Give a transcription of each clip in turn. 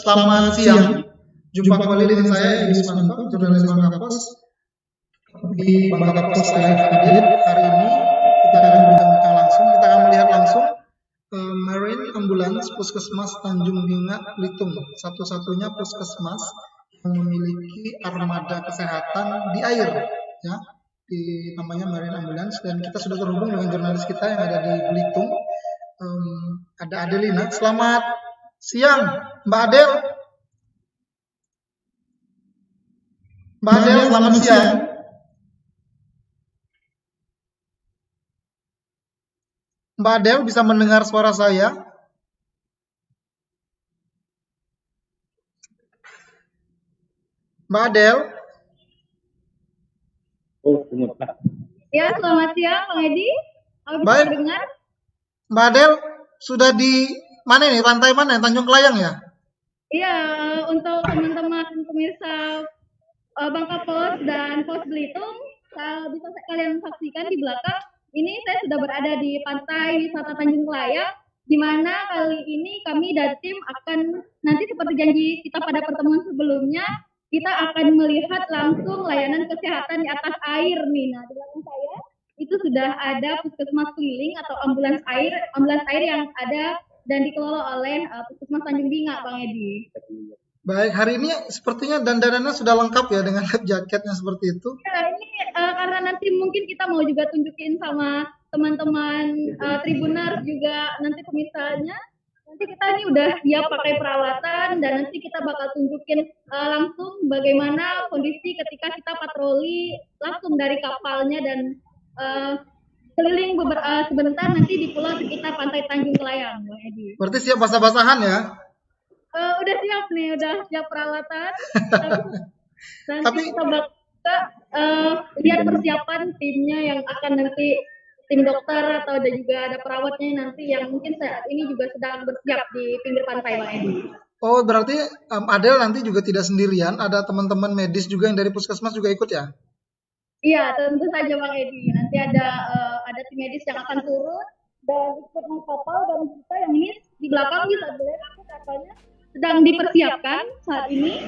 selamat siang. Jumpa kembali dengan saya Yudi Sumanto, jurnalis Bangka Pos. Di Bangka Pos Live Update hari ini kita akan berbincang langsung, kita akan melihat langsung Marine Ambulance Puskesmas Tanjung Binga, Belitung, satu-satunya puskesmas yang memiliki armada kesehatan di air, ya, namanya Marine Ambulance. Dan kita sudah terhubung dengan jurnalis kita yang ada di Belitung, ada Adelina. Selamat siang, Mbak Adel. Mbak Adel, selamat siang. Mbak Adel bisa mendengar suara saya? Mbak Adel? Ya, selamat siang, Bang Edi. Baik. Dengar? Mbak Adel, sudah di mana ini? Pantai mana? Tanjung Kelayang ya? Iya, untuk teman-teman pemirsa Bangka Pos dan Pos Belitung, bisa kalian saksikan di belakang. Ini saya sudah berada di Pantai Wisata Tanjung Kelayang, di mana kali ini kami dan tim akan, nanti seperti janji kita pada pertemuan sebelumnya, kita akan melihat langsung layanan kesehatan di atas air nih. Nah, di belakang saya itu sudah ada puskesmas keliling atau ambulans air yang ada dan dikelola oleh Puskesmas Tanjung Binga, Bang Edi. Baik, hari ini sepertinya dandanannya sudah lengkap ya dengan life jaketnya seperti itu. Ya, ini karena nanti mungkin kita mau juga tunjukin sama teman-teman Tribuners juga nanti pemirsaanya. Nanti kita ini udah siap pakai peralatan dan nanti kita bakal tunjukin langsung bagaimana kondisi ketika kita patroli langsung dari kapalnya dan keliling sebentar nanti di pulau sekitar Pantai Tanjung Kelayang, Bang Edi. Berarti siap basah-basahan ya? Udah siap nih, udah siap peralatan. Nanti Tapi kita bakal lihat persiapan timnya yang akan nanti tim dokter atau ada juga ada perawatnya nanti yang mungkin saat ini juga sedang bersiap di pinggir pantai, Bang Edi. oh, berarti Adel nanti juga tidak sendirian, ada teman-teman medis juga yang dari puskesmas juga ikut ya? Iya, tentu saja Bang Edi. Nanti ada tim medis yang akan turun dan ikut naik kapal dan kita yang ini di belakang bisa dilihat aku katanya sedang dipersiapkan saat ini.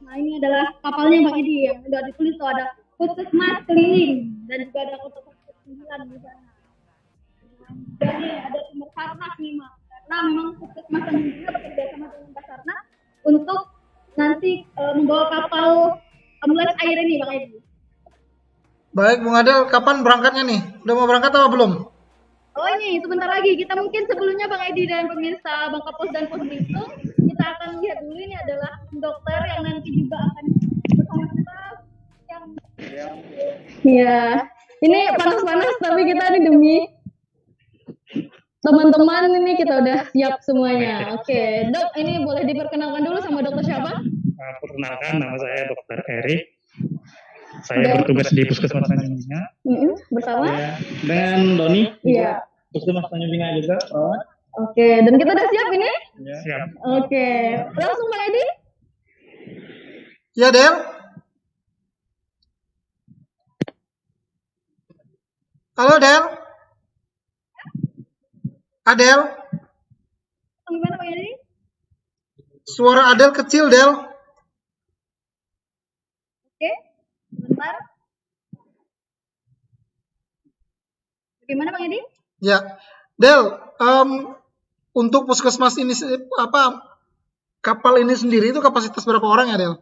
Nah, ini adalah kapalnya Bang Edi yang sudah ditulis tuh ada puskesmas keliling dan juga ada kota 9 di sana. Dan ini ada tim Basarnas nih, Mas. Karena memang puskesmas Tanjung Binga bekerja sama dengan Basarnas untuk nanti membawa kapal ambulans air ini, Bang Edi. Baik, Bung Adel, kapan berangkatnya nih? Udah mau berangkat atau belum? Oh ini sebentar lagi, kita mungkin sebelumnya Bang Edi dan pemirsa Bangka Pos dan Pos Belitung, kita akan lihat dulu ini adalah dokter yang nanti juga akan bersama kita yang ya ini panas-panas tapi kita ini demi teman-teman ini kita udah siap semuanya. Oke, Dok, ini boleh diperkenalkan dulu sama dokter siapa? Perkenalkan, nama saya Dr. Erik. Saya bertugas di Puskesmas Tanjung Binga. Bersama? Ya, dengan Doni. Iya. Puskesmas Tanjung Binga juga. Oke, dan kita udah siap ini? Ya. Siap. Oke, langsung Bang Edi? Ya, Del? Halo, Del? Adel? Gimana Bang Edi? Suara Adel kecil, Del. Oke, bentar. Bagaimana Bang Edi? Ya, Del, untuk puskesmas ini kapal ini sendiri itu kapasitas berapa orang ya, Del?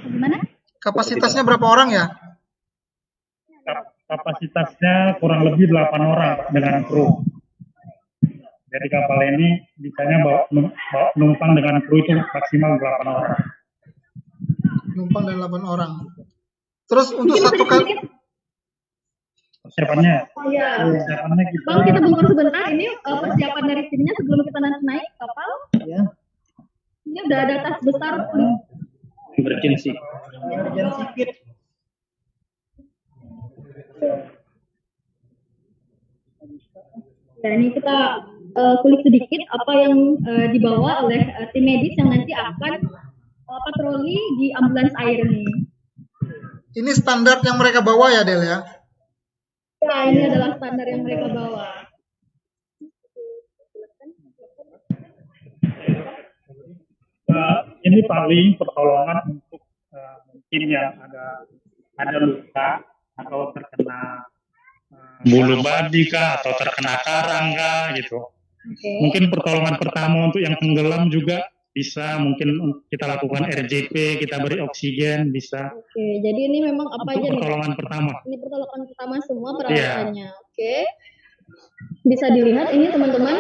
Gimana? Kapasitasnya berapa orang ya? Kapasitasnya kurang lebih 8 orang dengan kru. Jadi kapal ini bisanya bawa penumpang dengan kru itu maksimal 8 orang. Penumpang dan 8 orang. Terus untuk satu kali Persiapannya? Iya. Persiapannya kita. Bang, kita tunggu sebentar. Ini persiapan dari timnya sebelum kita nanti naik kapal. Ya. Ini udah ada tas besar. Emergency. emergency kit. Nah, ini kita kulik sedikit apa yang dibawa oleh tim medis yang nanti akan patroli di ambulans air ini. Ini standar yang mereka bawa ya, Del ya? Ya, ini adalah standar yang mereka bawa. Ini paling pertolongan untuk mungkin yang ada luka atau terkena bulu babi kah atau terkena karang kah gitu. Oke. Mungkin pertolongan pertama untuk yang tenggelam juga bisa, mungkin kita lakukan RJP, kita beri oksigen bisa. Oke, jadi ini memang apa aja Untuk nih? pertolongan pertama. Ini pertolongan pertama semua Iya. peralatannya. Oke. Bisa dilihat ini teman-teman.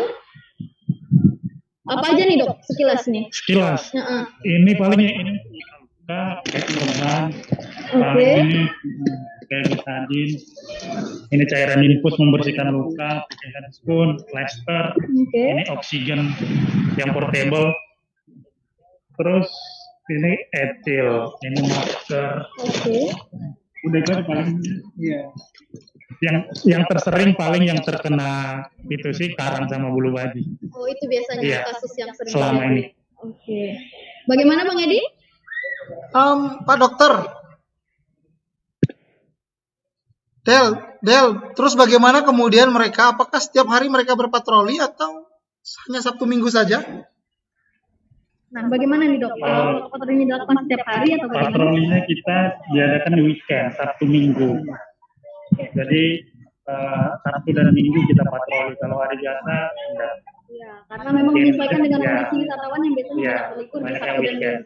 Apa aja nih dok sekilas nih? Sekilas. Heeh. Ini paling ini luka, perban, Oke. ini kayak betadin. Ini cairan infus membersihkan luka, cairan spoon, plaster. Oke. Ini oksigen yang portable. Terus ini etil, ini masker. Oke. Udah kan paling yang tersering paling yang terkena itu sih karang sama bulu babi. Oh itu biasanya Iya. kasus yang sering Selama terjadi. ini. Oke. Bagaimana Bang Edi? Pak Dokter, Del, terus bagaimana kemudian mereka? Apakah setiap hari mereka berpatroli atau hanya Sabtu Minggu saja? Nah, bagaimana nih dok? Apakah patroli ini dilakukan setiap hari atau bagaimana? Patrolinya kita diadakan di weekend, Sabtu Minggu. Jadi Sabtu dan Minggu kita patroli. Kalau hari biasa enggak. Iya, karena memang menyesuaikan dengan Iya. kondisi wisatawan yang biasanya Iya, banyak berlibur di banyak yang Sabtu dan weekend.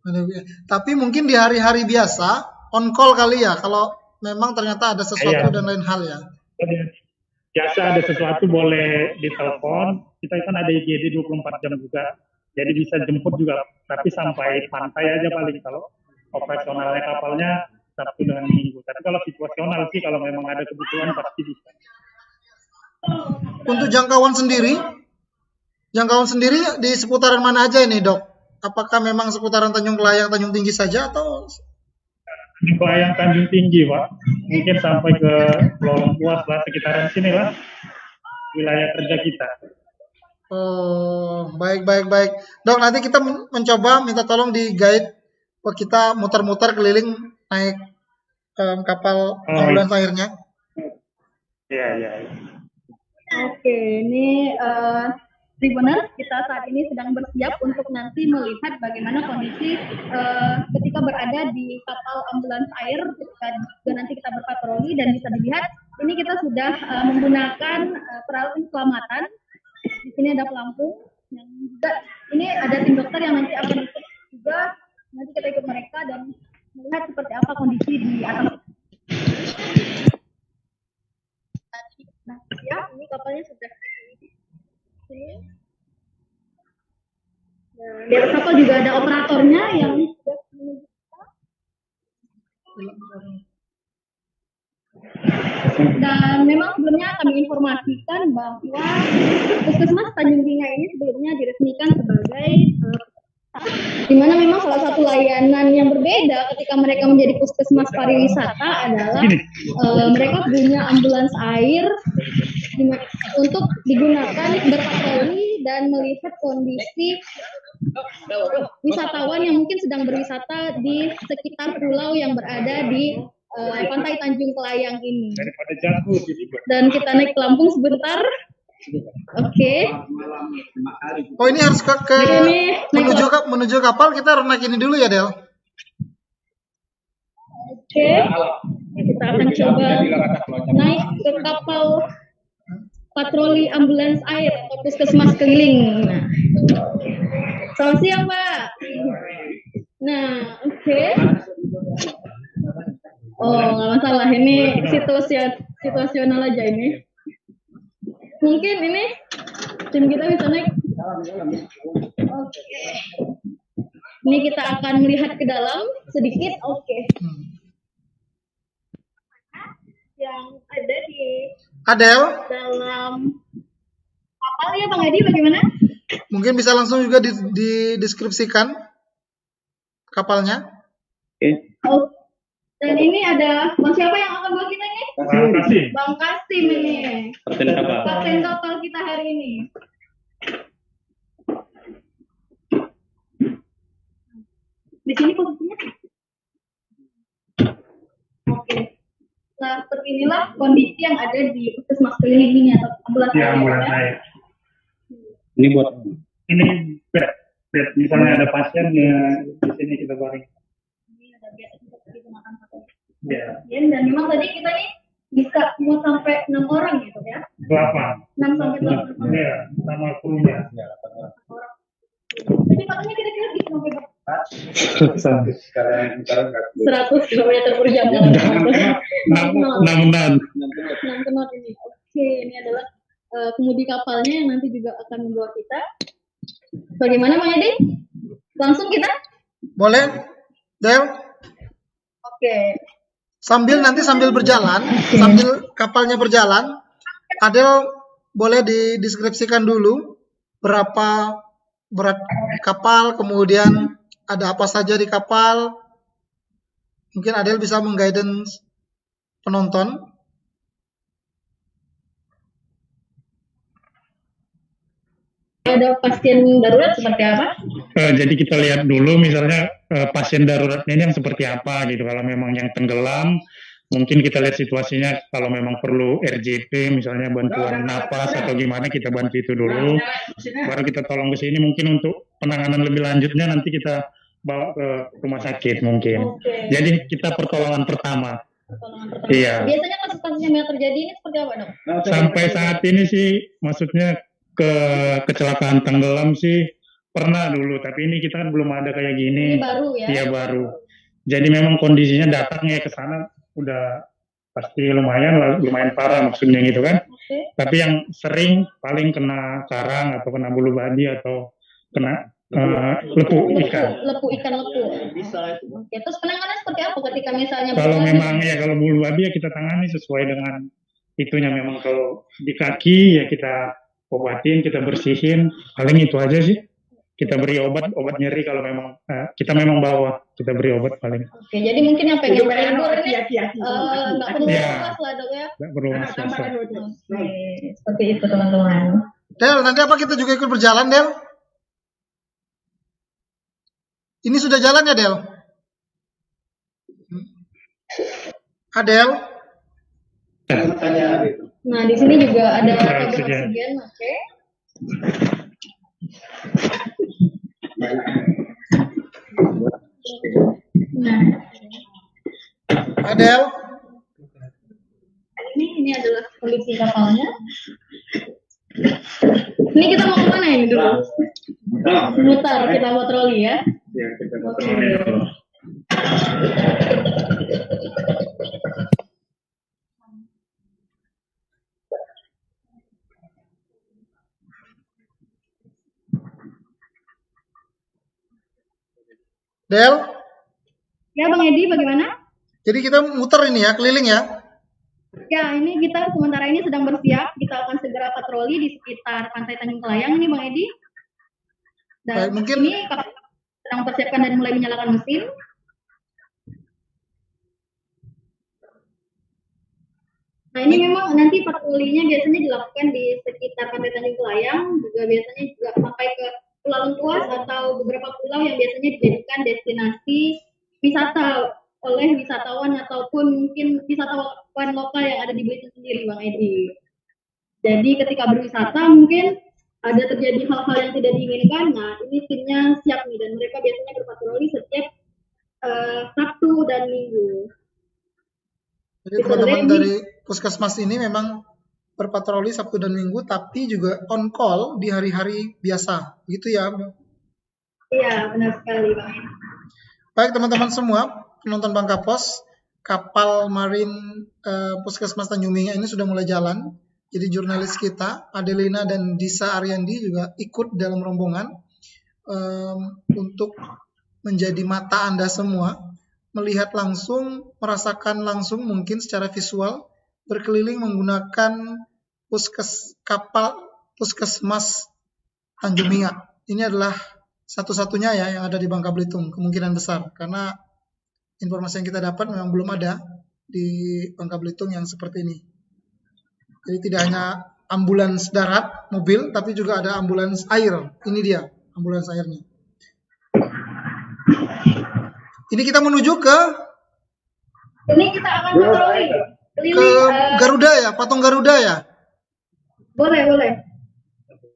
Minggu. Tapi mungkin di hari-hari biasa on call kali ya, kalau memang ternyata ada sesuatu Iya. dan lain hal ya. Jadi, biasa ada sesuatu boleh ditelepon. Kita kan ada IGD 24 jam juga. Jadi bisa jemput juga, tapi sampai pantai aja paling. Kalau operasionalnya kapalnya Sabtu dengan Minggu. Tapi kalau situasional sih, kalau memang ada kebutuhan pasti bisa. Untuk jangkauan sendiri di seputaran mana aja ini dok? Apakah memang seputaran Tanjung Kelayang, Tanjung Tinggi saja atau? Di Kelayang Tanjung Tinggi, Pak. Mungkin sampai ke Lorong Puas lah, sekitaran sini lah. Wilayah kerja kita. Oh, baik. Dok, nanti kita mencoba minta tolong di guide kita muter-muter keliling naik kapal ambulans airnya. Iya. Oke, ini Tribuners, kita saat ini sedang bersiap untuk nanti melihat bagaimana kondisi ketika berada di kapal ambulans air ketika juga nanti kita berpatroli, dan bisa dilihat ini kita sudah menggunakan peralatan keselamatan. Di sini ada pelampung yang juga ini ada tim dokter yang nanti akan ikut juga, nanti kita ikut mereka dan melihat seperti apa kondisi di atas. Nah, ya, ini kapalnya sudah di sini. Nah, di atas kapal juga ada operatornya yang sudah menuju kita. Dan memang sebelumnya kami informasikan bahwa Puskesmas Tanjung Binga ini sebelumnya diresmikan sebagai di mana memang salah satu layanan yang berbeda ketika mereka menjadi puskesmas pariwisata adalah mereka punya ambulans air untuk digunakan berpatroli dan melihat kondisi wisatawan yang mungkin sedang berwisata di sekitar pulau yang berada di pantai Tanjung Kelayang ini. Daripada jatuh jadi. Dan kita naik pelampung sebentar. Oke. Oh, ini harus ke Ini menuju kapal, kita harus naik ini dulu ya, Del. Oke. Kita akan coba naik ke kapal patroli ambulans air atau puskesmas keliling. Nah. Selamat siang, Pak. Nah, oke. Oh, nggak masalah. Ini situasional aja ini. Mungkin ini tim kita bisa naik. Oke. Ini kita akan melihat ke dalam sedikit. Oke. Yang ada di Adel, dalam kapal ya Bang Edi, bagaimana? mungkin bisa langsung juga dideskripsikan kapalnya. Oh. Dan ini ada Bang siapa yang akan bawa kita ini? Kasih. Bang Kasim ini. Kapten kapal kita hari ini. Di sini posisinya. Oke. Nah, seperti inilah kondisi yang ada di puskesmas keliling ini atau ambulans Ya, air. ambulans air. Ini buat Ini bed Lihat, misalnya ada pasien ya di sini kita baring. Ini ada bed untuk digunakan pakai. Ya, Dan memang tadi kita nih bisa mau sampai 6 orang gitu ya. 8. 6 sampai 8 orang. Iya, sama krunya. Jadi katanya kira-kira bisa sampai berapa? 6 100 km per jam. 6 6 knot ini. Oke, ini adalah kemudi kapalnya yang nanti juga akan membawa kita. Bagaimana Bang Edi? Langsung kita? Boleh, Del? Oke. Sambil berjalan, sambil kapalnya berjalan, Adel boleh dideskripsikan dulu berapa berat kapal, kemudian ada apa saja di kapal. Mungkin Adel bisa mengguidance penonton. Ada pasien darurat seperti apa? Jadi kita lihat dulu misalnya pasien daruratnya ini yang seperti apa gitu. Kalau memang yang tenggelam, mungkin kita lihat situasinya. Kalau memang perlu RJP, misalnya bantuan napas atau gimana, kita bantu itu dulu. Baru kita tolong ke sini. Mungkin untuk penanganan lebih lanjutnya nanti kita bawa ke rumah sakit mungkin. Oke. Jadi kita pertolongan pertama. Pertolongan pertama. Iya. Biasanya kasus-kasus yang terjadi ini seperti apa dok? Sampai saat ini sih, maksudnya kecelakaan tenggelam sih pernah dulu, tapi ini kita kan belum ada kayak gini. Ini baru ya? Iya baru. Jadi memang kondisinya datangnya ke sana udah pasti lumayan parah maksudnya gitu kan. Oke. Tapi yang sering paling kena karang atau kena bulu babi atau kena lepu ikan. Lepu ikan. Oke. Terus penanganan seperti apa ketika misalnya Kalau bulu memang babi? ya kalau bulu babi ya kita tangani sesuai dengan itunya. Memang kalau di kaki ya kita obatin, kita bersihin, paling itu aja sih. Kita beri obat nyeri kalau memang kita memang bawa, kita beri obat paling. Oke, jadi mungkin yang pengen tidur ini nggak perlu Ya. was lah dok ya. Nggak perlu was-was. Oke, seperti itu teman-teman. Del, nanti apa kita juga ikut berjalan, Del? Ini sudah jalan ya, Del? Adel? Nah, di sini juga ada tabung Oksigen. oksigen, oke. Nah, Adel? ini adalah kondisi kapalnya. Ini kita mau kemana ini dulu? Mutar, kita patroli ya. Ya, kita Oke. patroli dulu. Del? Ya Bang Edi, bagaimana? Jadi kita muter ini ya, keliling ya? Ya, ini kita sementara ini sedang bersiap. Kita akan segera patroli di sekitar Pantai Tanjung Kelayang ini, Bang Edi. Dan Baik, mungkin- ini kapal sedang mempersiapkan dan mulai menyalakan mesin. Nah, ini memang nanti patrolinya biasanya dilakukan di sekitar Pantai Tanjung Kelayang, juga biasanya juga sampai ke Pulau Lengkuas atau beberapa pulau yang biasanya dijadikan destinasi wisata oleh wisatawan ataupun mungkin wisatawan lokal yang ada di Belitung sendiri, Bang Edi. Jadi ketika berwisata mungkin ada terjadi hal-hal yang tidak diinginkan, nah ini timnya siap nih dan mereka biasanya berpatroli setiap Sabtu dan Minggu. Jadi teman-teman dari Puskesmas ini memang berpatroli Sabtu dan Minggu, tapi juga on call di hari-hari biasa. Gitu ya. Iya, benar sekali, Bang Edi. Baik teman-teman semua, penonton Bangka Pos, kapal marin Puskesmas Tanjung Minyak ini sudah mulai jalan. Jadi jurnalis kita, Adelina dan Disa Ariandi juga ikut dalam rombongan untuk menjadi mata Anda semua, melihat langsung, merasakan langsung mungkin secara visual, berkeliling menggunakan kapal Puskesmas Tanjung Minyak. Ini adalah satu-satunya ya yang ada di Bangka Belitung, kemungkinan besar. Karena informasi yang kita dapat memang belum ada di Bangka Belitung yang seperti ini. Jadi tidak hanya ambulans darat, mobil, tapi juga ada ambulans air. Ini dia, ambulans airnya. Ini kita menuju ke Ini kita akan patroli. Garuda ya, patung Garuda ya. Boleh.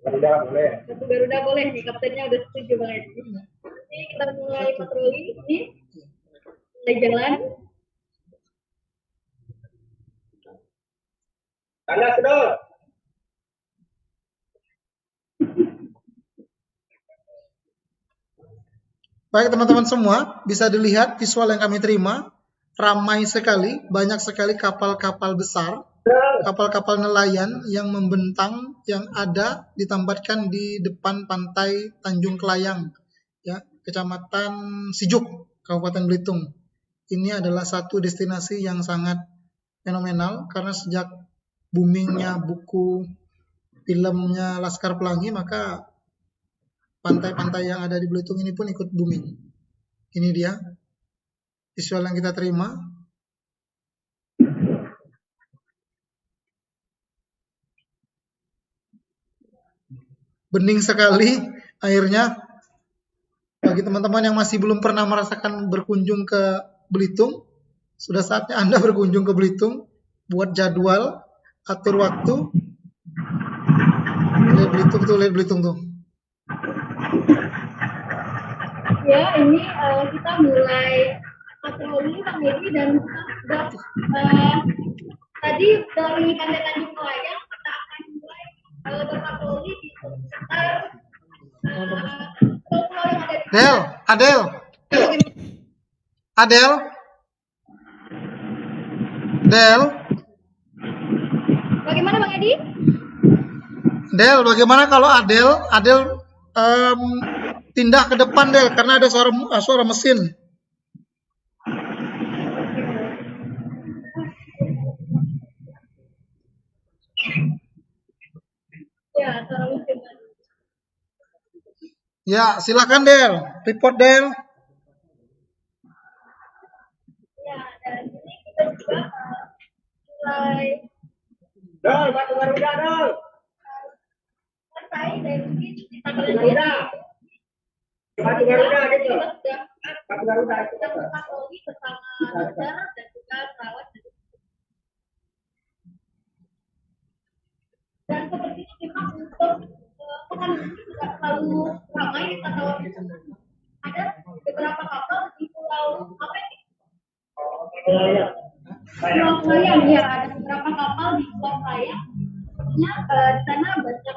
Batu Garuda boleh nih, kaptennya udah setuju Bang Edi. Ini kita mulai patroli ini, mulai jalan. Tanda sedot. Baik teman-teman semua, bisa dilihat visual yang kami terima, ramai sekali, banyak sekali kapal-kapal besar, kapal-kapal nelayan yang membentang, yang ada ditempatkan di depan pantai Tanjung Kelayang, ya, Kecamatan Sijuk, Kabupaten Belitung. Ini adalah satu destinasi yang sangat fenomenal karena sejak boomingnya buku filmnya Laskar Pelangi, maka pantai-pantai yang ada di Belitung ini pun ikut booming. Ini dia visual yang kita terima. Bening sekali airnya. Bagi teman-teman yang masih belum pernah merasakan berkunjung ke Belitung, sudah saatnya Anda berkunjung ke Belitung. Buat jadwal, atur waktu. Lihat Belitung tuh. Ya, ini kita mulai patroli Bang Edi dan kita sudah tadi dari Pantai Tanjung Kelayang kita akan mulai berpatroli di sekitar pulau yang ada di Del. Bagaimana Bang Edi? Del, bagaimana kalau Adel pindah ke depan Del, karena ada suara mesin. Ya, suara mesin. Ya, silakan Del, report Del. Ya, dan ini kita juga mulai Dol, Batu Garuda, Dol. selesai dan mungkin kita Batu Garuda gitu. sudah Batu Garuda. kita berpatroli bersama dokter dan juga perawat. Dan sepertinya memang untuk pekan ini tidak terlalu ramai atau ada beberapa kapal di pulau apa ini? Pulau Kelayang ya, ada beberapa kapal di Pulau Kelayang. Sepertinya di sana banyak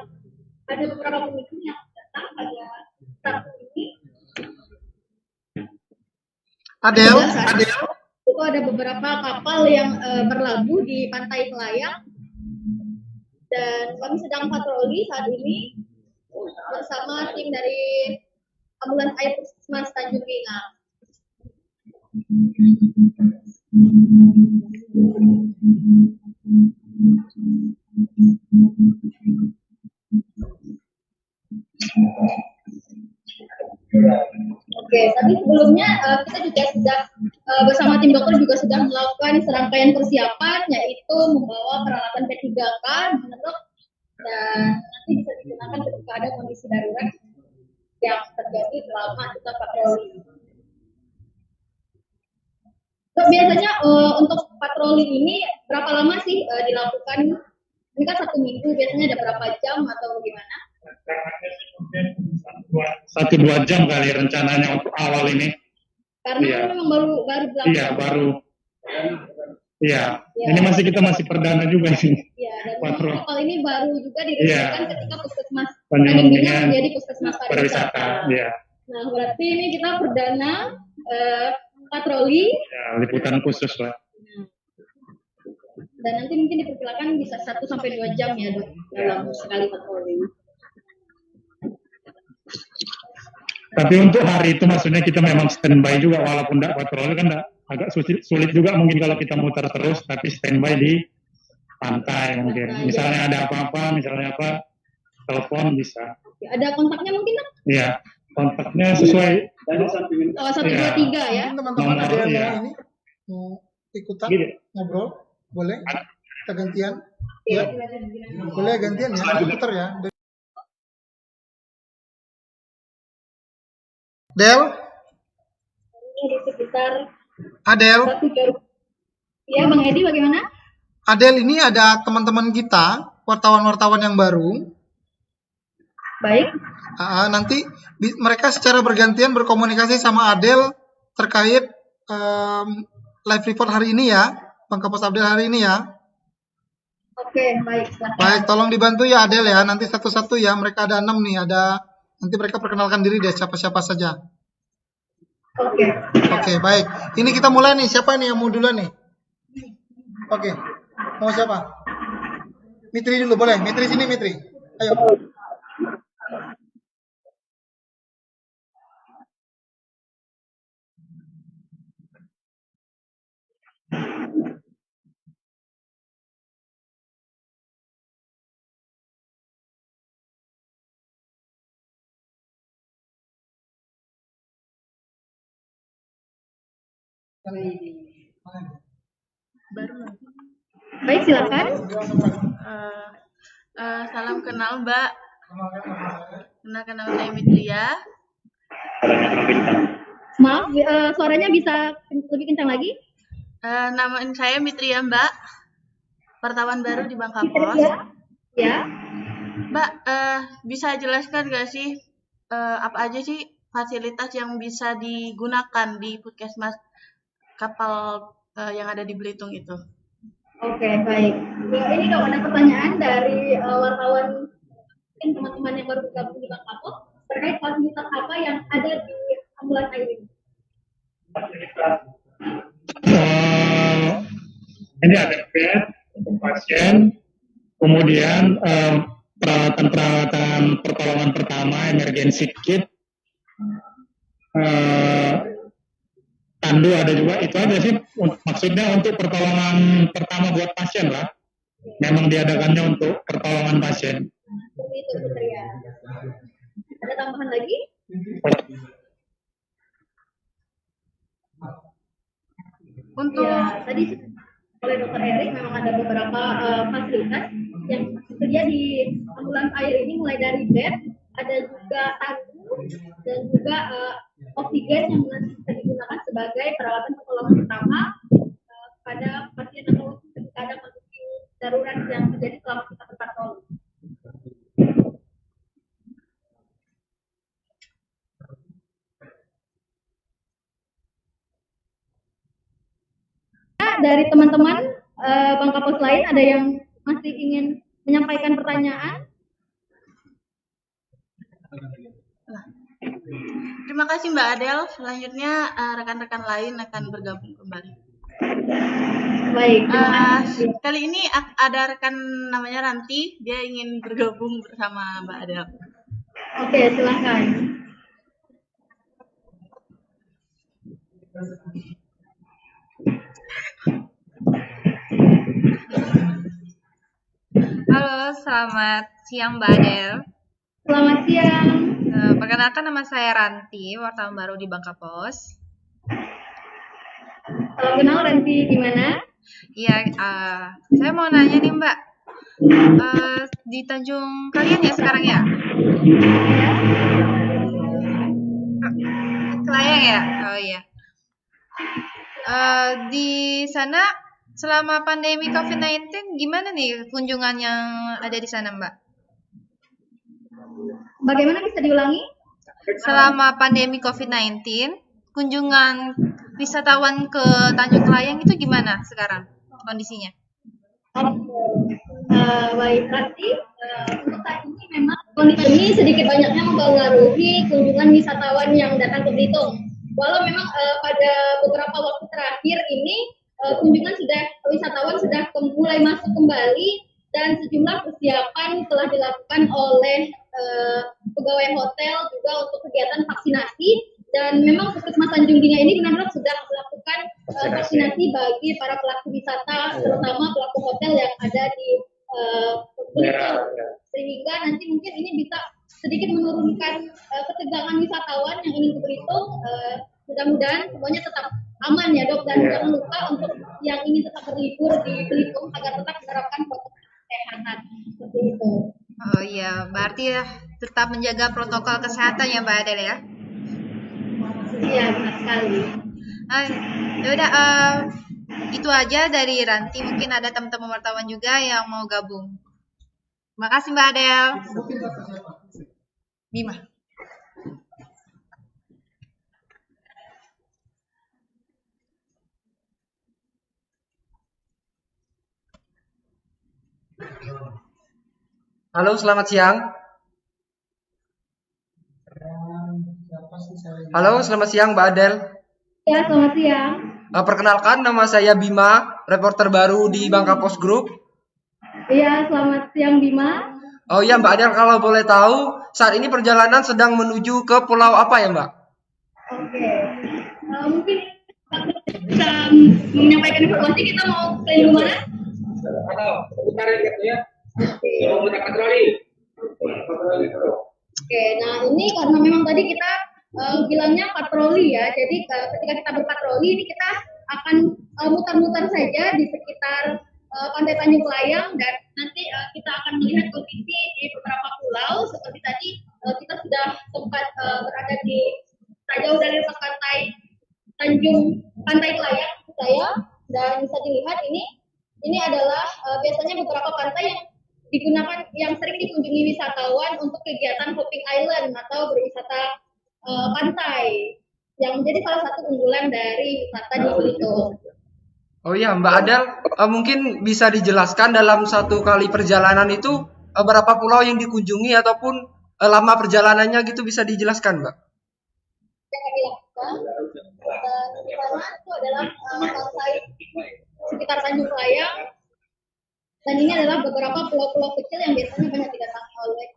ada beberapa pengunjung yang datang pada Sabtu ini. Adel. Itu ada beberapa kapal yang berlabuh di pantai Kelayang dan kami sedang patroli saat ini bersama tim dari ambulans air Puskesmas Tanjung Pinang. Oke, tadi sebelumnya kita juga sudah bersama tim dokter juga sudah melakukan serangkaian persiapan, yaitu membawa peralatan P3K menurut dan nanti bisa digunakan ketika ada kondisi darurat yang terjadi selama kita patroli. So, biasanya untuk patroli ini berapa lama sih dilakukan? Ini kan 1 minggu, biasanya ada berapa jam atau bagaimana? 1-2 jam kali rencananya untuk awal ini. Karena Iya. memang baru dilakukan. Iya, baru. Iya, ini kita masih perdana juga sih. Iya, dan Patroli. kapal ini baru juga diresmikan Iya. ketika Puskesmas Tanjung Tanjung Pinang Pinang menjadi Puskesmas Pariwisata, ya. Nah, berarti ini kita perdana patroli. Ya, liputan khusus lah. Dan nanti mungkin diperkirakan bisa 1-2 jam ya Dok, dalam sekali patroli. Tapi untuk hari itu maksudnya kita memang standby juga, walaupun tidak patroli kan agak sulit juga mungkin kalau kita muter terus, tapi standby di pantai mungkin. Misalnya ada apa-apa, misalnya apa, telepon bisa. Ada kontaknya mungkin Dok? Iya, kontaknya sesuai. Oh, 123 ya. Mungkin teman-teman ada yang Iya. mau ini mau ikutan Gini. ngobrol, boleh? Kita gantian. Ya. Boleh gantian ya, putar ya. Del, Ini di sekitar Adel, 1 jam. Ya, Bang Edi bagaimana? Adel ini ada teman-teman kita, wartawan-wartawan yang baru. Baik. Nanti mereka secara bergantian berkomunikasi sama Adel terkait live report hari ini ya, Bang Kapos Abdel hari ini ya. Oke, baik. Silakan. Baik, tolong dibantu ya Adel ya. Nanti satu-satu ya. Mereka ada 6 nih. Nanti mereka perkenalkan diri deh siapa-siapa saja. Oke. Oke, baik. Ini kita mulai nih. Siapa nih yang mau duluan nih? Oke. Mau siapa? Mitri dulu boleh. Mitri sini Mitri. Ayo. Baik, silakan. Salam kenal Mbak. Kenal saya Mitria. Maaf, suaranya bisa lebih kencang lagi? Nama saya Mitria Mbak. Wartawan baru di Bangka Pos. Ya. Mbak, bisa jelaskan gak sih apa aja sih fasilitas yang bisa digunakan di Puskesmas kapal yang ada di Belitung itu? Oke, baik. Ini kalau ada pertanyaan dari wartawan, mungkin teman-teman yang baru bergabung di Bangka Pos, terkait fasilitas apa yang ada di ambulans air ini. Ini ada bed untuk pasien, kemudian peralatan-peralatan pertolongan pertama, emergency kit, tandu ada juga. Itu aja sih maksudnya untuk pertolongan pertama buat pasien lah. Memang diadakannya untuk pertolongan pasien. Seperti itu, Putri ya. Ada tambahan lagi? Untuk Ya, tadi oleh Dr. Erik memang ada beberapa fasilitas yang tersedia di ambulans air ini, mulai dari bed, ada juga tandu dan juga oksigen yang nanti bisa digunakan sebagai peralatan pertolongan pertama pada pasien atau ketika ada kondisi darurat yang terjadi selama kita berpatroli. Dari teman-teman Bangka Pos lain ada yang masih ingin menyampaikan pertanyaan? terima kasih Mbak Adel. Selanjutnya rekan-rekan lain akan bergabung kembali. Baik, terima kasih. Kali ini ada rekan namanya Ranti, dia ingin bergabung bersama Mbak Adel. Oke, silakan. Halo, selamat siang Mbak Adel. Selamat siang. Perkenalkan nama saya Ranti, wartawan baru di Bangka Pos. Salam kenal, Ranti, gimana? Iya, saya mau nanya nih Mbak, di Tanjung kalian ya sekarang ya? Kelayang ya? Oh iya. Di sana selama pandemi COVID-19 gimana nih kunjungan yang ada di sana Mbak? Bagaimana, bisa diulangi? Selama pandemi COVID-19, kunjungan wisatawan ke Tanjung Kelayang itu gimana sekarang kondisinya? Baik, berarti untuk saat ini memang kondisi ini sedikit banyaknya mempengaruhi kunjungan wisatawan yang datang ke Belitung. Walau memang pada beberapa waktu terakhir ini wisatawan sudah mulai masuk kembali dan sejumlah persiapan telah dilakukan oleh pegawai hotel juga untuk kegiatan vaksinasi, dan memang Puskesmas Tanjung Binga ini benar-benar sudah melakukan vaksinasi bagi para pelaku wisata, terutama pelaku hotel yang ada di Belitung, sehingga nanti mungkin ini bisa sedikit menurunkan ketegangan wisatawan yang ingin ke Belitung. Mudah-mudahan semuanya tetap aman ya Dok, dan jangan lupa untuk yang ingin tetap berlibur di Belitung agar tetap menerapkan protokol kesehatan seperti itu. Oh iya, berarti tetap menjaga protokol kesehatan ya Mbak Adel ya? Iya, benar sekali. Yaudah, itu aja dari Ranti. Mungkin ada teman-teman wartawan juga yang mau gabung. Terima kasih Mbak Adel. Bima. Halo, selamat siang. Halo, selamat siang Mbak Adel. Ya, selamat siang. Perkenalkan, nama saya Bima, reporter baru di Bangka Post Group. Iya, selamat siang Bima. Oh iya Mbak Adel, kalau boleh tahu, saat ini perjalanan sedang menuju ke pulau apa ya Mbak? Oke. Mungkin bisa menyampaikan informasi kita mau ke mana? Utara gitu ya. Mau kita patroli. Oke, nah ini karena memang tadi kita bilangnya patroli ya, jadi ketika kita berpatroli ini kita akan muter-muter saja di sekitar Pantai Tanjung Kelayang dan nanti kita akan melihat kondisi di beberapa pulau seperti tadi kita sudah sempat berada di tak jauh dari pantai Pantai Kelayang saya dan bisa dilihat ini adalah biasanya beberapa pantai yang digunakan yang sering dikunjungi wisatawan untuk kegiatan hopping island atau berwisata pantai yang menjadi salah satu unggulan dari wisata di Belitung. Oh iya Mbak Adel, mungkin bisa dijelaskan dalam satu kali perjalanan itu berapa pulau yang dikunjungi ataupun lama perjalanannya gitu bisa dijelaskan Mbak? Yang kami lakukan di sana itu adalah pantai sekitar Tanjung Kelayang dan ini adalah beberapa pulau-pulau kecil yang biasanya banyak didatangi oleh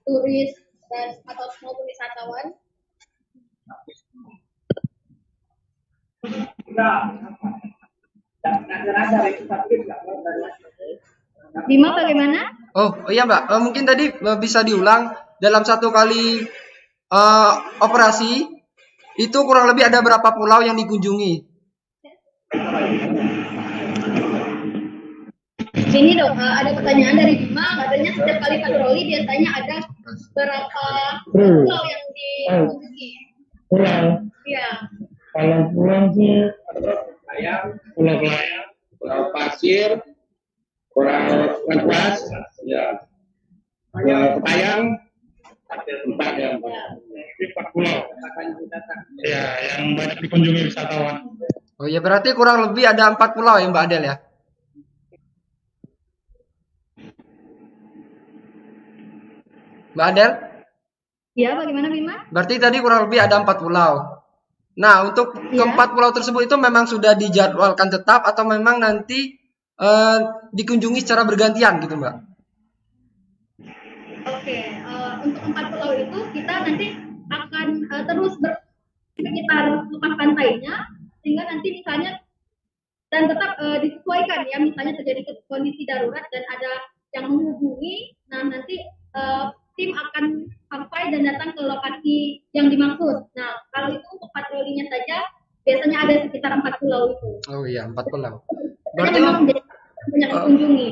turis dan atau maupun wisatawan. Bima bagaimana? Oh iya Mbak, mungkin tadi bisa diulang dalam satu kali operasi itu kurang lebih ada berapa pulau yang dikunjungi? Ini dong, ada pertanyaan dari Bima, katanya setiap kali patroli biasanya ada berapa pulau yang dikunjungi? Pulau. Iya. Kalau pulau sih Kelayang, Pulau Kelayang, Pulau Pasir, Pulau Lengkuas, ya. Pulau Kepayang, 4 ya. di 4 pulau. Ya, yang banyak dikunjungi wisatawan. Oh iya berarti kurang lebih ada 4 pulau ya Mbak Adel ya? Mbak Adel? Ya, bagaimana Bima? Berarti tadi kurang lebih ada 4 pulau. Nah, untuk keempat pulau tersebut itu memang sudah dijadwalkan tetap atau memang nanti dikunjungi secara bergantian gitu, Mbak? Oke, untuk 4 pulau itu kita nanti akan terus sekitar lepas pantainya sehingga nanti misalnya dan tetap disesuaikan ya misalnya terjadi kondisi darurat dan ada yang menghubungi, nah nanti tim akan sampai dan datang ke lokasi yang dimaksud. Nah, kalau itu untuk patrolinya saja biasanya ada sekitar 4 pulau itu. Oh iya, 4 pulau. Berarti Berarti memang banyak dikunjungi.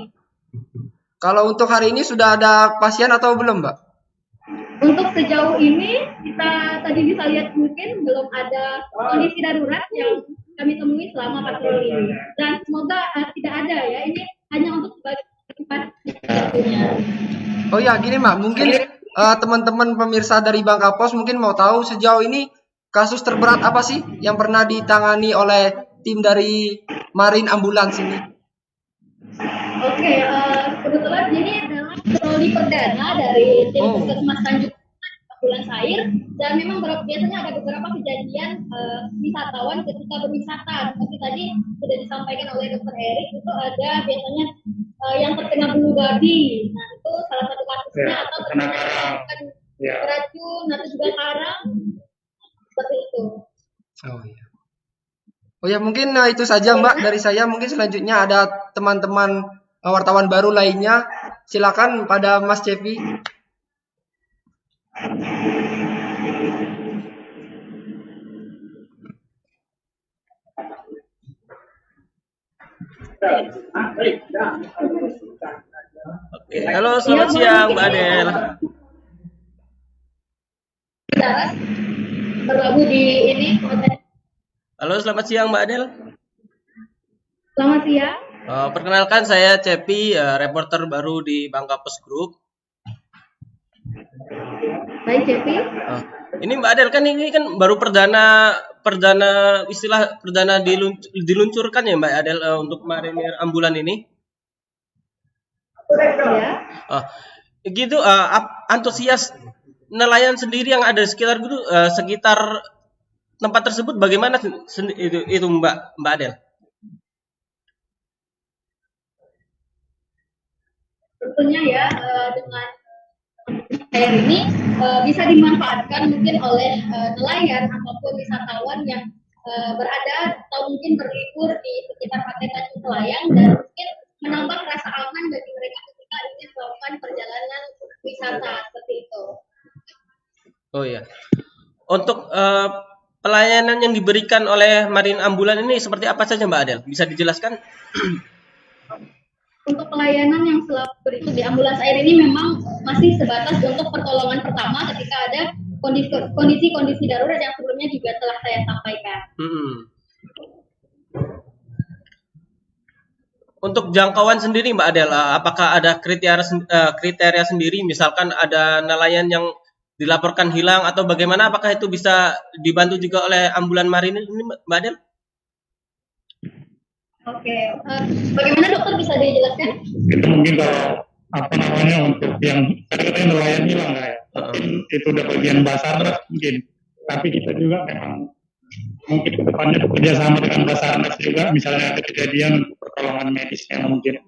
kalau untuk hari ini sudah ada pasien atau belum, Mbak? Untuk sejauh ini kita tadi bisa lihat mungkin belum ada kondisi darurat yang kami temui selama patroli ini. Dan semoga tidak ada ya. Ini hanya untuk sebagai satunya. Oh ya, gini Mbak, mungkin teman-teman pemirsa dari Bangka Post mungkin mau tahu sejauh ini kasus terberat apa sih yang pernah ditangani oleh tim dari Marine Ambulans ini? Oke, kebetulan ini adalah patroli perdana dari tim Puskesmas Tanjung Ambulans Air dan memang biasanya ada beberapa kejadian wisatawan ketika berwisata seperti tadi sudah disampaikan oleh Dr. Erik itu ada biasanya yang terkena bulu babi. Nah itu salah satu kasusnya Ya, atau terkena terkena karang. Ya. racun atau juga karang seperti itu. Oh iya. Oh ya, mungkin itu saja Mbak dari saya. Mungkin selanjutnya ada teman-teman wartawan baru lainnya. Silakan pada Mas Cepi. Oke, halo selamat siang Mbak Adel. Darat berlabuh di ini. Halo selamat siang Mbak Adel. Selamat siang. Perkenalkan saya Cepi, reporter baru di Bangka Post Group. Baik, Cepi. Ah, ini Mbak Adel kan ini kan baru perdana diluncurkan ya Mbak Adel untuk marinir ambulan ini. Ya. Gitu antusias nelayan sendiri yang ada sekitar sekitar tempat tersebut bagaimana itu Mbak Adel? Tentunya ya dengan air ini bisa dimanfaatkan mungkin oleh nelayan ataupun wisatawan yang berada atau mungkin berlibur di sekitar Pantai Tanjung Kelayang dan mungkin menambah rasa aman bagi mereka ketika ingin melakukan perjalanan wisata seperti itu. Oh iya. Untuk pelayanan yang diberikan oleh Marine Ambulan ini seperti apa saja Mbak Adel? Bisa dijelaskan? Untuk pelayanan yang selama berikut di ambulans air ini memang masih sebatas untuk pertolongan pertama ketika ada kondisi darurat yang sebelumnya juga telah saya sampaikan. Untuk jangkauan sendiri Mbak Adel, apakah ada kriteria sendiri, misalkan ada nelayan yang dilaporkan hilang atau bagaimana? Apakah itu bisa dibantu juga oleh ambulan Marine ini Mbak Adel? Oke, bagaimana dokter bisa dijelaskan? Itu mungkin kalau untuk yang katanya nelayan hilang ya, itu udah bagian Basarnas mungkin. Tapi kita juga memang mungkin kedepannya bekerja sama dengan Basarnas juga, misalnya ada kejadian pertolongan medisnya mungkin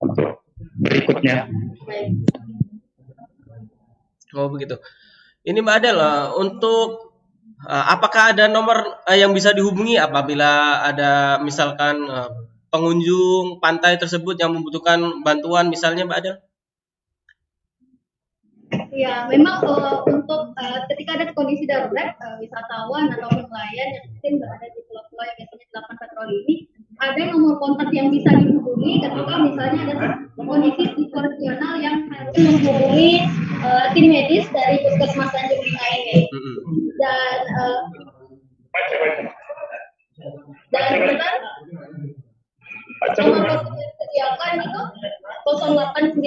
untuk berikutnya. Oh begitu. Ini Mbak Adel, untuk apakah ada nomor yang bisa dihubungi apabila ada misalkan pengunjung pantai tersebut yang membutuhkan bantuan misalnya Mbak Adel? Ya, memang untuk ketika ada kondisi darurat, wisatawan ataupun nelayan yang mungkin berada di pulau-pulau yang biasanya dilakukan patroli ini, ada nomor kontak yang bisa dihubungi ketika misalnya ada kondisi situasional yang harus menghubungi tim medis dari Puskesmas Tanjung Binga ini. Dan kita nomor kontak yang disediakan itu 0819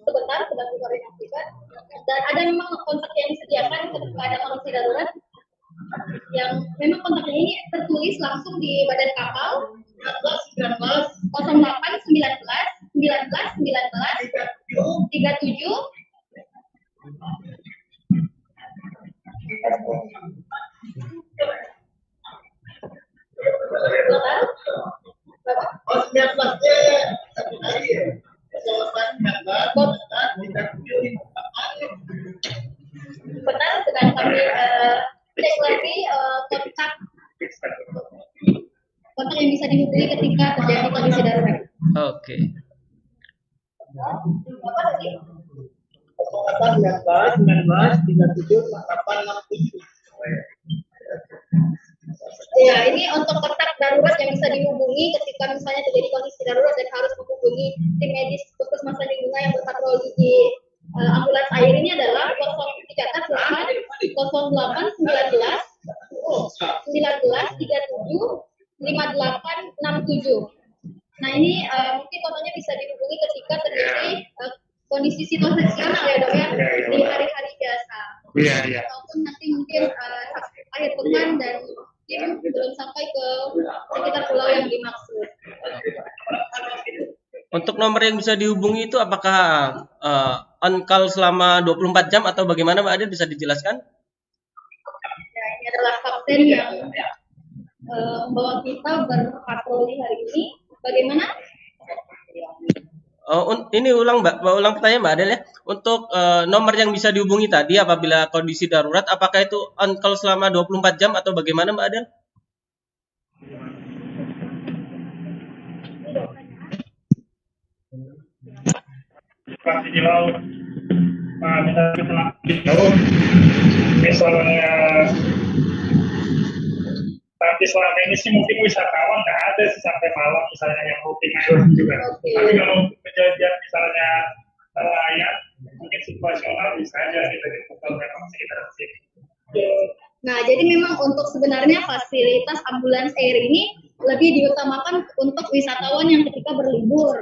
sebentar sedang dikoordinasikan, dan ada memang kontak yang disediakan ketika ada kondisi darurat yang memang kontaknya ini tertulis langsung di badan kapal 0819 19 37 benar, sedang kami cek lagi kontak yang bisa dihubungi ketika terjadi kondisi darurat. Oke. Apa tadi? 19 37 Ya, ini untuk kontak darurat yang bisa dihubungi ketika misalnya terjadi kondisi darurat dan harus menghubungi tim medis Puskesmas Tanjung Binga yang berpatroli di ambulans air ini adalah 038 08 19 19 37 5867. Nah, ini mungkin kontaknya bisa dihubungi ketika terjadi kondisi situasional ya dok ya, di hari-hari biasa. Iya. Ataupun nanti mungkin akhir pekan dan mungkin belum sampai ke sekitar pulau yang dimaksud. Untuk nomor yang bisa dihubungi itu apakah on call selama 24 jam atau bagaimana Mbak Adel, bisa dijelaskan? Ya, ini adalah kapten yang membawa kita berpatroli hari ini. Bagaimana? Ini ulang pertanyaan Mbak Adel ya. Untuk nomor yang bisa dihubungi tadi apabila kondisi darurat, apakah itu on call selama 24 jam atau bagaimana Mbak Adel? Situasi di laut, misalnya di laut, misalnya, tapi selama ini sih mungkin wisatawan nggak ada sih sampai malam misalnya yang booking air juga. Tapi kalau untuk kejadian misalnya nelayan, mungkin situasional bisa aja kita diputar memang sekitar sini. Nah, jadi memang untuk sebenarnya fasilitas ambulans air ini lebih diutamakan untuk wisatawan yang ketika berlibur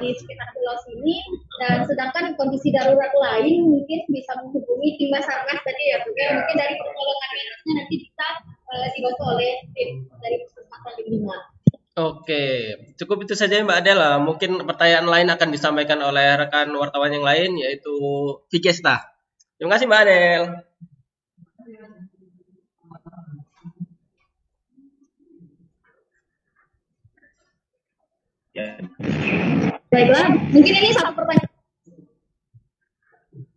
di sekitar pulau sini, dan sedangkan kondisi darurat lain mungkin bisa menghubungi tim Basarnas tadi ya Bu, ya. Mungkin dari pertolongan medisnya nanti bisa dibantu oleh tim dari Puskesmas Tanjung Bima. Oke, cukup itu saja Mbak Adela. Mungkin pertanyaan lain akan disampaikan oleh rekan wartawan yang lain, yaitu Vigesta. Terima kasih Mbak Adel. Baiklah, mungkin ini satu pertanyaan.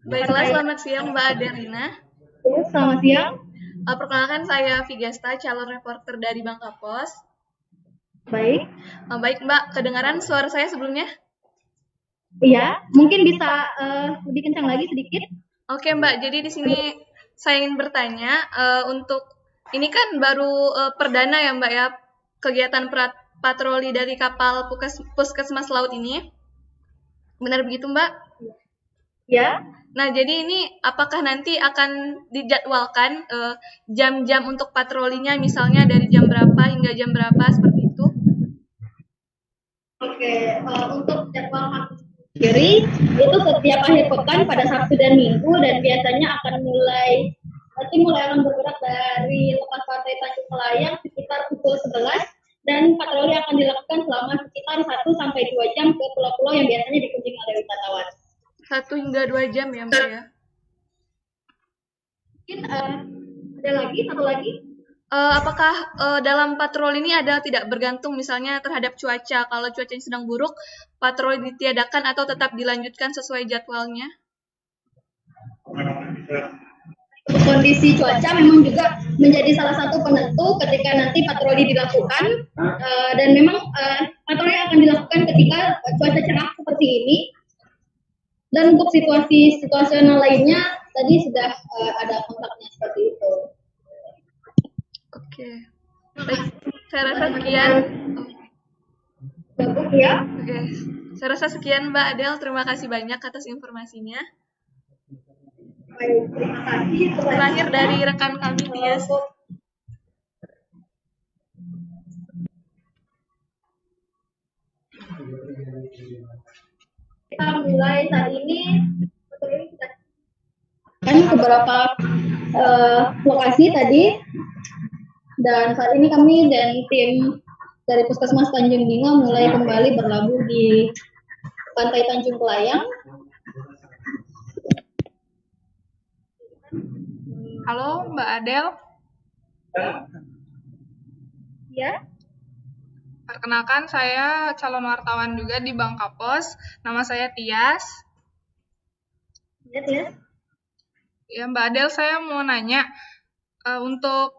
Baiklah, selamat siang Mbak Adelina. Ya, selamat siang. Perkenalkan saya Vigesta, calon reporter dari Bangka Pos. Baik. Baik Mbak, kedengaran suara saya sebelumnya? Iya, mungkin bisa lebih kencang lagi sedikit. Oke Mbak, jadi di sini saya ingin bertanya untuk ini kan baru perdana ya Mbak ya, kegiatan patroli dari kapal Puskesmas Laut ini. Benar begitu Mbak? Ya. Nah, jadi ini apakah nanti akan dijadwalkan jam-jam untuk patrolinya, misalnya dari jam berapa hingga jam berapa, seperti itu? Oke, untuk jadwal sendiri itu setiap akhir pekan pada Sabtu dan Minggu, dan biasanya akan mulai akan bergerak dari lepas pantai Tanjung Kelayang sekitar pukul 11, dan patroli akan dilakukan selama sekitar 1-2 jam ke pulau-pulau yang biasanya dikunjungi oleh wisatawan. 1 hingga 2 jam ya Mbak ya? Mungkin ada lagi, satu lagi. Apakah dalam patroli ini ada tidak bergantung misalnya terhadap cuaca? Kalau cuacanya sedang buruk, patroli ditiadakan atau tetap dilanjutkan sesuai jadwalnya? Kondisi cuaca memang juga menjadi salah satu penentu ketika nanti patroli dilakukan, dan memang patroli akan dilakukan ketika cuaca cerah seperti ini. Dan untuk situasi situasional lainnya tadi sudah ada kontaknya seperti itu. Oke. Baik, saya rasa sekian. Bagus ya. Oke. Saya rasa sekian Mbak Adel, terima kasih banyak atas informasinya. Baik, terima kasih. Terakhir dari rekan kami Tias. Kita mulai saat ini kan beberapa lokasi tadi, dan saat ini kami dan tim dari Puskesmas Tanjung Bima mulai kembali berlabuh di pantai Tanjung Kelayang. Halo Mbak Adel. Ya. Perkenalkan, saya calon wartawan juga di Bangka Pos. Nama saya Tias. Ya, Tias. Ya Mbak Adel, saya mau nanya, untuk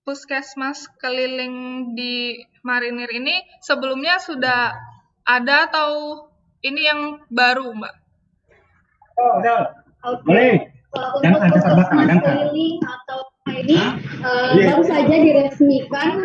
puskesmas keliling di Marinir ini sebelumnya sudah ada atau ini yang baru Mbak? Oh, udah. Oke. Boleh. Untuk Jangan ada puskesmas tambahkan. keliling atau ini baru saja diresmikan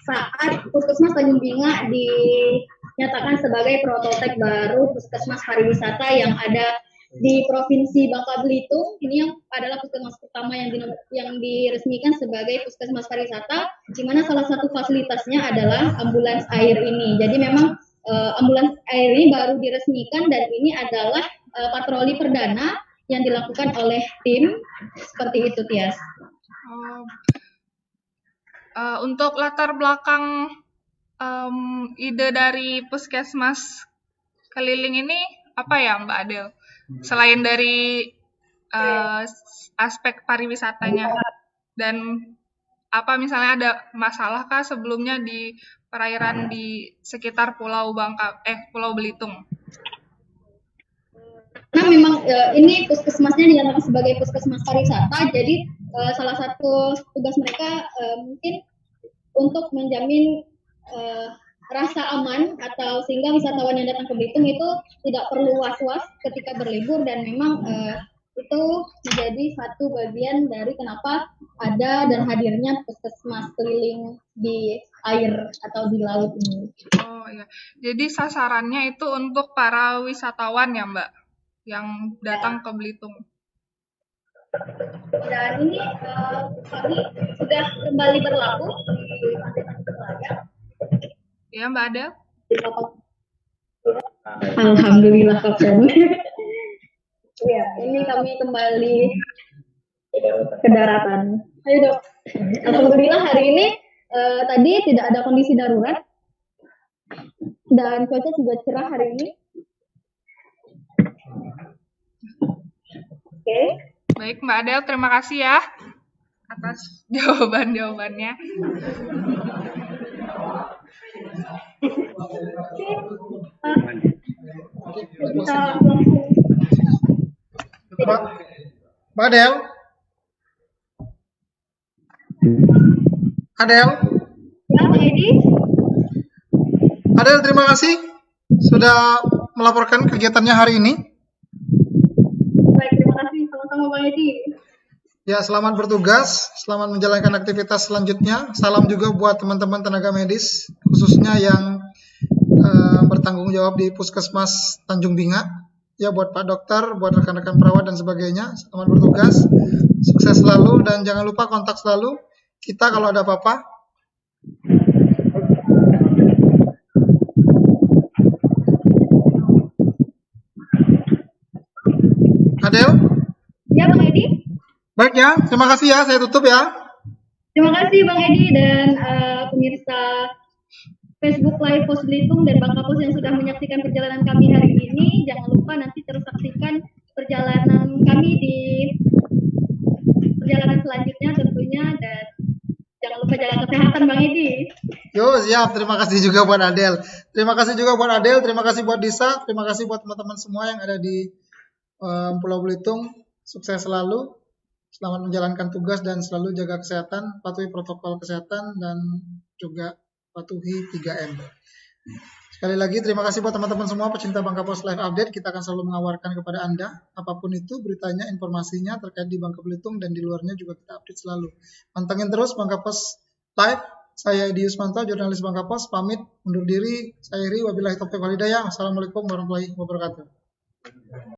saat Puskesmas Tanjung Bima dinyatakan sebagai prototipe baru puskesmas pariwisata yang ada di Provinsi Bangka Belitung. Ini yang adalah puskesmas pertama yang diresmikan sebagai puskesmas pariwisata, di mana salah satu fasilitasnya adalah ambulans air ini. Jadi memang ambulans air ini baru diresmikan, dan ini adalah patroli perdana yang dilakukan oleh tim seperti itu, Tias. Untuk latar belakang ide dari puskesmas keliling ini apa ya Mbak Adel? Selain dari aspek pariwisatanya, dan apa misalnya ada masalah kah sebelumnya di perairan di sekitar Pulau Pulau Belitung? Nah, memang ini puskesmasnya dinyatakan sebagai puskesmas pariwisata, jadi salah satu tugas mereka mungkin untuk menjamin rasa aman, atau sehingga wisatawan yang datang ke Belitung itu tidak perlu was-was ketika berlibur, dan memang itu menjadi satu bagian dari kenapa ada dan hadirnya puskesmas keliling di air atau di laut ini. Oh iya, jadi sasarannya itu untuk para wisatawan ya Mbak, yang datang ke Belitung. Dan ini kami sudah kembali berlabuh di pantai Tanjung Kelayang. Ya, Mbak Adel. Alhamdulillah Kapten. Ya, ini kami kembali ke daratan. Ayo dok. Alhamdulillah hari ini tadi tidak ada kondisi darurat dan cuaca juga cerah hari ini. Oke. Baik, Mbak Adel, terima kasih ya atas jawaban-jawabannya. Kita langsung. Mbak Adel. Adel. Ya, Bang Edi. Adel, terima kasih sudah melaporkan kegiatannya hari ini. Baik, terima kasih. Sama-sama Bang Edi. Ya, selamat bertugas, selamat menjalankan aktivitas selanjutnya. Salam juga buat teman-teman tenaga medis, khususnya yang bertanggung jawab di Puskesmas Tanjung Binga. Ya, buat Pak Dokter, buat rekan-rekan perawat dan sebagainya. Selamat bertugas, sukses selalu, dan jangan lupa kontak selalu kita kalau ada apa-apa. Adel? Ya, Bang Edi. Baik ya, terima kasih ya, saya tutup ya. Terima kasih Bang Edi dan pemirsa Facebook Live Pos Belitung dan Bang Kapus yang sudah menyaksikan perjalanan kami hari ini. Jangan lupa nanti terus saksikan perjalanan kami di perjalanan selanjutnya tentunya, dan jangan lupa jaga kesehatan Bang Edi. Yo, siap. Terima kasih juga buat Adel. Terima kasih juga buat Adel, terima kasih buat Disa, terima kasih buat teman-teman semua yang ada di Pulau Belitung. Sukses selalu. Selamat menjalankan tugas dan selalu jaga kesehatan, patuhi protokol kesehatan, dan juga patuhi 3M. Sekali lagi terima kasih buat teman-teman semua pecinta Bangka Pos Live Update. Kita akan selalu mengawarkan kepada Anda apapun itu beritanya, informasinya terkait di Bangka Belitung dan di luarnya juga kita update selalu. Pantengin terus Bangka Pos Live. Saya Edi Yusmanto, jurnalis Bangka Pos, pamit undur diri. Saya Iri, wabillahi taufiq wal hidayah. Wassalamualaikum warahmatullahi wabarakatuh.